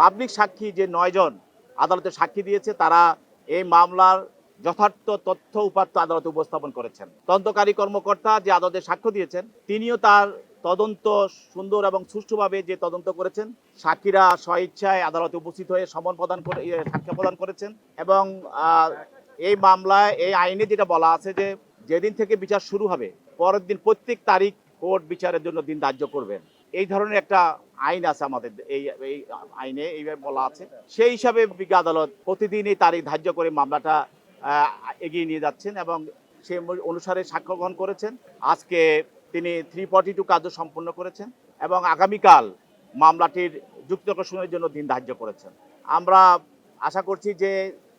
Public সাক্ষী যে ৯ জন আদালতে সাক্ষী দিয়েছে তারা এই মামলার যথার্থ তথ্য উপাত্ত আদালতে উপস্থাপন করেছেন। তদন্তকারী কর্মকর্তা যে আদালতে সাক্ষ্য দিয়েছেন তিনিও তার তদন্ত সুন্দর এবং সুষ্ঠুভাবে যে তদন্ত করেছেন। সাক্ষীরা স্বইচ্ছায় আদালতে উপস্থিত হয়ে সমন প্রদান করে সাক্ষ্য প্রদান করেছেন এবং এই মামলায় এই আইনে যেটা বলা আছে যে যেদিন থেকে বিচার শুরু হবে পরের দিন প্রত্যেক তারিখ কোর্ট বিচারের জন্য দিন ধার্য করবেন। এই ধরনের একটা আইন আছে আমাদের এই আইনে এইভাবে বলা আছে। সেই হিসাবে বিজ্ঞ আদালত প্রতিদিন এই তারিখ ধার্য করে মামলাটা এগিয়ে নিয়ে যাচ্ছেন এবং সেই অনুসারে সাক্ষ্য গ্রহণ করেছেন। আজকে তিনি 342 কার্য সম্পন্ন করেছেন এবং আগামীকাল মামলাটির যুক্তিতর্ক শুনানির জন্য দিন ধার্য করেছেন। আমরা আশা করছি যে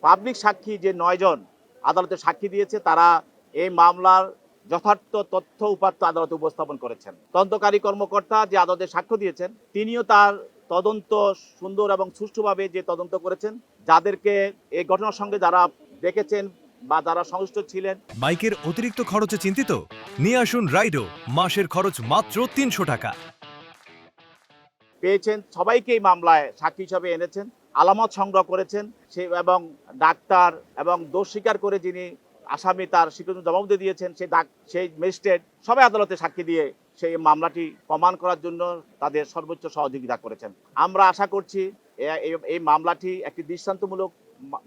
পাবলিক সাক্ষী যে ৯ জন আদালতে সাক্ষী দিয়েছে তারা এই মামলার যথার্থ তথ্য উপাত্ত আদালতে উপস্থাপন করেছেন। তদন্তকারী কর্মকর্তা যে আদালতে সাক্ষ্য দিয়েছেন তিনিও তার তদন্ত সুন্দর এবং সুষ্ঠুভাবে যে তদন্ত করেছেন। যাদেরকে এই ঘটনার সঙ্গে যারা দেখেছেন বা যারা সংশ্লিষ্ট ছিলেন। বাইকের অতিরিক্ত খরচে চিন্তিত? নিয়ে আসুন রাইডো, মাসের খরচ মাত্র ৩০০ টাকা। পেয়েছেন সবাইকে এই মামলায় সাক্ষী হিসাবে এনেছেন, আলামত সংগ্রহ করেছেন সে এবং ডাক্তার এবং দোষ স্বীকার করে যিনি আসামি তার স্বীকৃতি জবাবদিহি দিয়েছেন সেই ম্যাজিস্ট্রেট সবাই আদালতে সাক্ষী দিয়ে সেই মামলাটি প্রমাণ করার জন্য তাদের সর্বোচ্চ সহযোগিতা করেছেন। আমরা আশা করছি এই মামলাটি একটি দৃষ্টান্তমূলক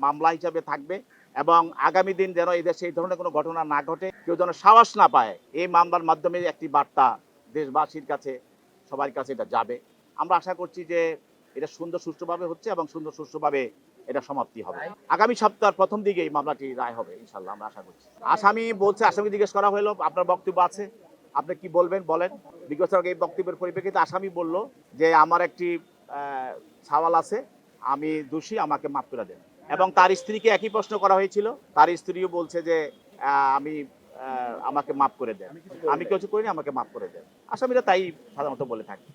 মামলা হিসাবে থাকবে এবং আগামী দিন যেন এই দেশে এই ধরনের কোনো ঘটনা না ঘটে, কেউ যেন সাহস না পায়। এই মামলার মাধ্যমে একটি বার্তা দেশবাসীর কাছে সবার কাছে এটা যাবে। আমরা আশা করছি যে এটা সুন্দর সুষ্ঠুভাবে হচ্ছে এবং সুন্দর সুষ্ঠুভাবে এটা সমাপ্তি হবে। আগামী সপ্তাহের প্রথম দিকে এই মামলাটি রায় হবে ইনশাল্লাহ, আমরা আশা করছি। আসামি বলছে, আসামি জিজ্ঞেস করা হলো আপনার বক্তব্য আছে, আপনি কি বলবেন বলেন। বিজ্ঞপ্তি এই বক্তব্যের পরিপ্রেক্ষিতে আসামি বলল যে আমার একটি সওয়াল আছে, আমি দোষী, আমাকে মাফ করে দেন। এবং তার স্ত্রীকে একই প্রশ্ন করা হয়েছিল, তার স্ত্রীও বলছে যে আমি আমাকে মাফ করে দেন, আমি কিছু করিনি, আমাকে মাফ করে দেন। আসামিরা তাই সাধারণত বলে থাকে।